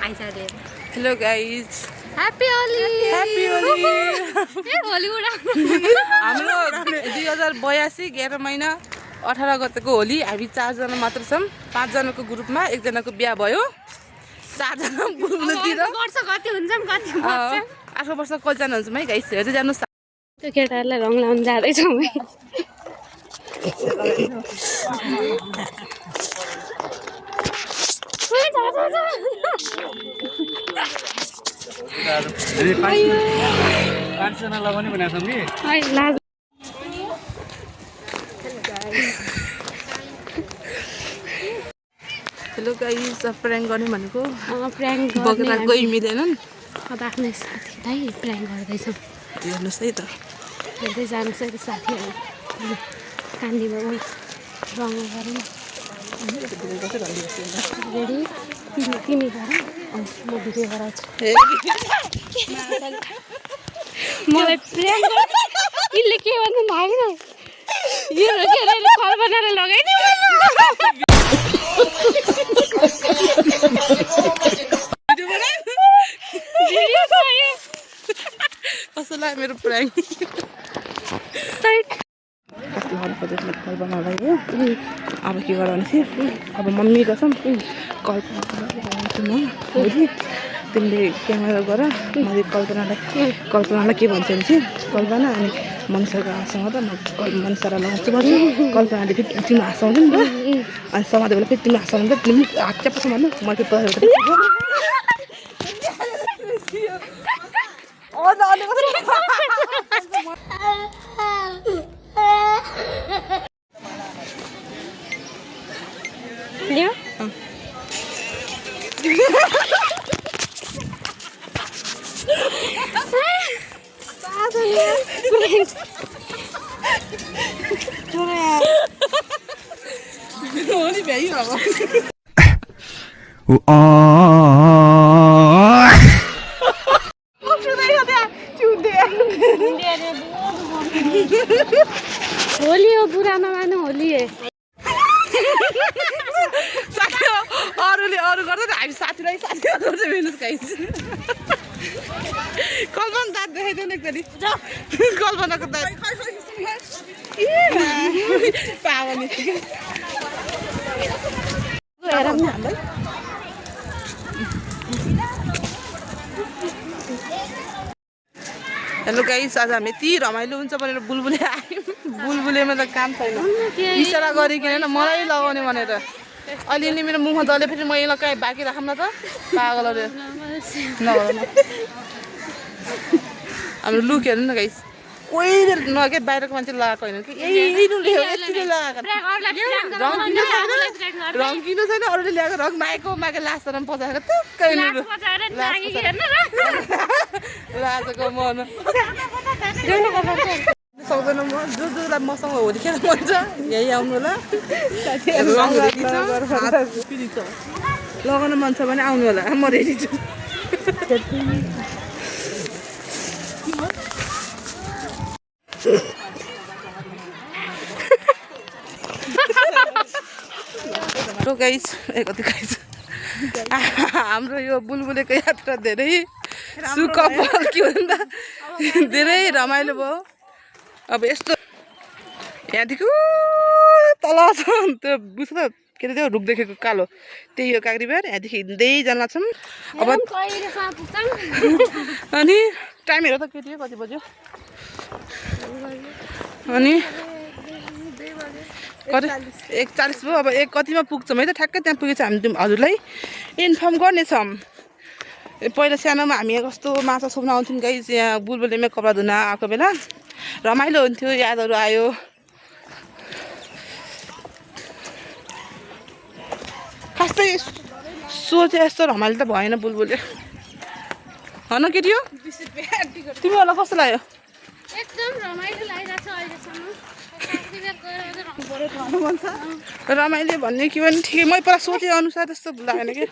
hello guys happy Holi Holi हाम्रो 2082 11 महिना 18 गतेको होली हामी 4 जना मात्र छौं 5 जनाको ग्रुपमा एकजनाको बिहा भयो 4 जना बुल्नुतिर वर्ष कति हुन्छ कति 8 वर्ष कतिजना हुन्छ है गाइस हेर्दै जानुस् त्यो केटाहरुलाई रङ लाउन जाँदै छौं पाँचजना लगाउने भनेको छौँ नि हेलो गाइस प्रयाङ्क गर्ने भनेको प्रयाङ्क बगेर गइ मिलेनन् अब आफ्नै साथीलाई प्रयाङ्क गर्दैछौँ हेर्नुस् है त हेर्दै जानुहोस् है साथीहरू कान्डीमा रङ गरौँ रेडी तिमी गर म भिडियो गराउँछु मलाई प्रयाङ्क यसले के भन्नु लाग्यो यो कल बनाएर लगाइदियो कस्तो लाग्यो मेरो प्रयाङ्क कति मन पर्दैन कल बनाउनलाई हो अब के गराउने थियो अब मम्मी कसम कल बनाउँछु म भोलि तिमीले क्यामेरा गर मैले कल्पनालाई के भन्छ भने चाहिँ कल्पना अनि मनिषाको हाँससँग त म मनिषालाई लगाउँछु भन्छु कल्पनाले फेरि तिमी हाँसाउँछु नि त अनि समाज बेला फेरि तिमी हाँसाउनु त तिमी हात च्याप्छ भन्नु मैले लियो होली हो बुरा नमानु होली है अरूले अरू गर्दैन हामी साथीलाई गर्छ हेर्नुहोस् गाइस कल्पना दाँत देखाइदिउँ एकचोटि कल्पनाको दाँत पावा निस्क्यो हेलो गाइस आज हामी यति रमाइलो हुन्छ भनेर बुलबुले आयौँ बुलबुलेमा त काम छैन इसारा गरिकन मलाई लगाउने भनेर अलिअलि मेरो मुखमा दले फेरि म यसलाई कहीँ बाँकी राखौँ न त पागलहरू हाम्रो लुक हेर्नु न गाइस कोही नके बाहिरको मान्छे लगाएको होइन कि यही लगाएको रङ किन छैन अरूले ल्याएको रङ माएको लास्ट रङ पचाएको लाजको मन सक्दैन म जसलाई मसँग होली खेल्न मन छ यही आउनु होला लगाउन मन छ भने आउनु होला म रेडी छु गाइस कति गाइस हाम्रो यो बुलबुलेको यात्रा धेरै सुखफल के भन्दा धेरै रमाइलो भयो अब यस्तो यहाँदेखि तल छ त्यो बुझ्छ त के अरे त्यो रुख देखेको कालो त्यही हो काँक्री बिहार यहाँदेखि हिँड्दैजना छौँ अब अनि टाइम हेर त केटी कति बज्यो अनि 1:40 भयो अब 1 कतिमा पुग्छौँ है त ठ्याक्कै त्यहाँ पुगेछ हामी हजुरलाई इन्फर्म गर्नेछौँ पहिला सानोमा हामी कस्तो माछा सोध्न आउँथ्यौँ गाइस यहाँ बुलबुलेमा कपडा धुन आएको बेला रमाइलो हुन्थ्यो यादहरू आयो खासै सोचे यस्तो रमाइलो त भएन बुलबुले होइन केटी हो तिमीहरूलाई कस्तो लाग्यो एकदम रमाइलो लागिरहेछ अहिलेसम्म रमाइलो भन्ने के भने ठिकै मैले पहिला सोचे अनुसार त्यस्तो लागेन कि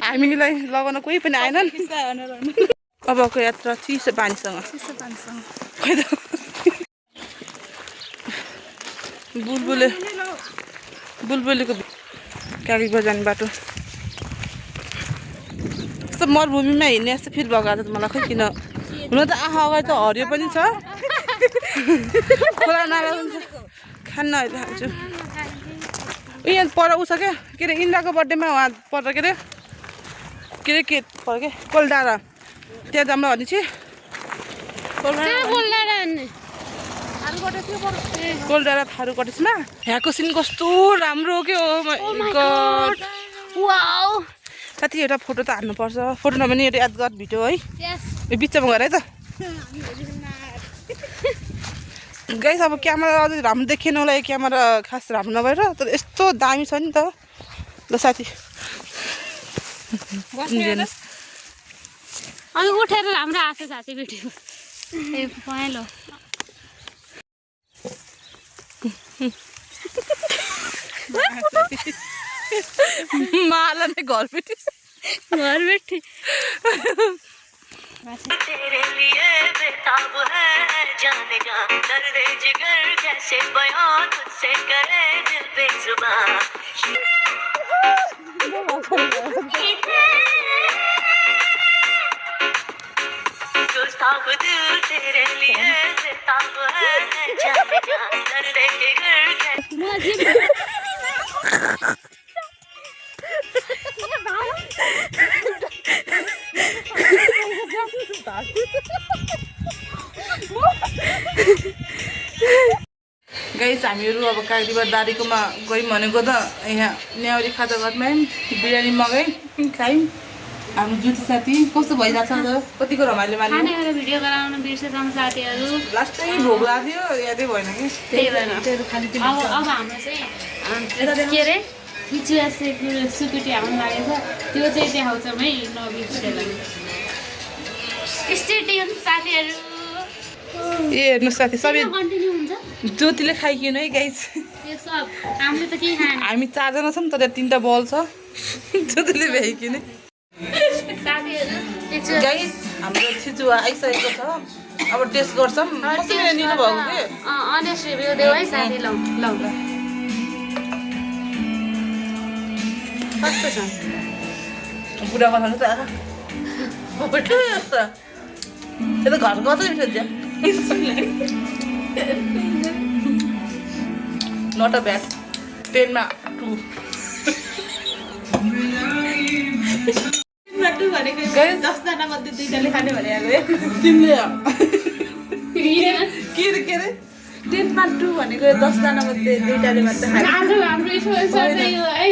हामीलाई लगाउन कोही पनि आएनन् अबको यात्रा चिसो पानीसँग बुलबुलेको कालीबाट जाने बाटो यस्तो मरुभूमिमा हिँड्ने जस्तो फिल भएको आज त मलाई खै किन हुन त आँखा अगाडि त हरियो पनि छ खोला नाला पनि छ खान्न अहिले खान्छु यहाँ पर उस क्या के अरे इन्दाको बर्थडेमा उहाँ पर के अरे के पर के कोलडाँडा त्यहाँ जाऊँ भने चाहिँ कोलडाँडा थारू कटेजमा यहाँको सिन कस्तो राम्रो के हो साथी एउटा फोटो त हाल्नुपर्छ फोटो नभने एउटा यादगार भिडियो है बिचमा गएर है त गाइस अब क्यामेरा अझै राम्रो देखिएन होला यो क्यामेरा खास राम्रो नभएर तर यस्तो दामी छ नि त ल साथी अनि उठेर हाम्रो आशा साथी भिडियो ए पहेँलो माला ने घर बैठी तेरे लिए बेताब है जाने जा दर्द जिगर कैसे बयां तुझसे करे दिल बेजुबान गुस्ताख दिल तेरे लिए बेताब है जाने जा दर्द जिगर कैसे गाइस हामीहरू अब कालीबाट दारीकोमा गयौँ भनेको त यहाँ न्याउरी खाजाघरमै बिरयानी मगायौँ खायौँ हाम्रो ज्योति साथी कस्तो भइरहेको छ कतिको रमाइलो माने खानेहरू भिडियो गराउनु बिर्सेछौँ साथीहरू लास्टै भोग लाग्यो यादै भएन कि त्यही भएर अब हाम्रो चाहिँ के अरे पिचुवा सुकुटी हाल्नु लागेको छ त्यो चाहिँ देखाउँछौँ है नबिर्सेर स्टे ट्युन साथीहरू ए हेर्नुहोस् साथी सबै कन्टिन्यू हुन्छ ज्योतिले खाइकिनु है गाइस यो सब हामीले त केही खाएन हामी 4 जना छौँ तर 3टा बल छ ज्योतिले भ्याइकिने साथीहरू गाइस हाम्रो छिचुवा आइसकेको छ अब टेस्ट गर्छौँ कसरी लिनु भएको के अनेस्ट रिभ्यू देऊ है साथी ल कस्तो छ बुढा कथा त त्यो त घर कतै मिठो नट अ ब्याड 10 मा 2 भनेको 10 जना मध्ये 2टाले खाने भनेको तिमीले के रे 10 मा 2 भनेको 10 जना मध्ये 2टाले मात्र खाने आज हाम्रो स्पोन्सर चाहिँ यो है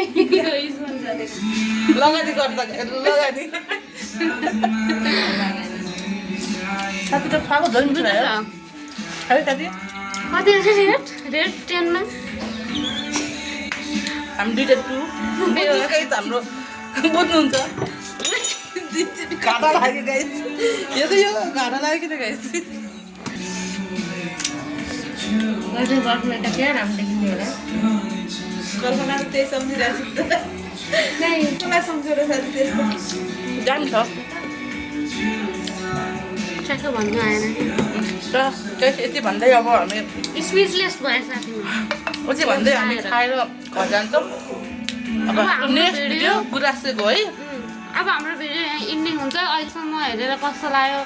स्पोन्सर लगानी गर्दा लगानी साथी त खाएको झन् मिठो भयो है साथी कति रेट 10 मा हामी 2टा 2 गाइस हाम्रो बुझ्नुहुन्छ घाटा लाग्यो गाइस यो घाटा लाग्यो किन गाइस गर्नु त क्या राम्रो देखिने होला कल्पना त्यही सम्झिरहेको छु मलाई सम्झेर साथी त्यस्तो जाम छ ठ्याक्क भन्नु आएन र यति भन्दै अब हामी स्पिचलेस भयो साथी अझै भन्दै हामी खाएर घर जान्छौँ अब नेक्स्ट भिडियो गुराँसेको है अब हाम्रो भिडियो यहाँ इन्डिङ हुन्छ अहिलेसम्म हेरेर कस्तो लाग्यो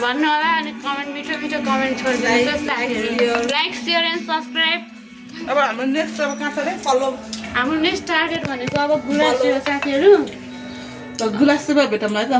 भन्नु होला अनि कमेन्ट मिठो कमेन्ट छोडिदिनुहोस् साथीहरू लाइक सेयर एन्ड सब्सक्राइब अब हाम्रो नेक्स्ट अब कहाँ छ अरे फलो हाम्रो नेक्स्ट टार्गेट भनेको अब गुलाँसे हो साथीहरू गुलाँसेमा भेटौँ है त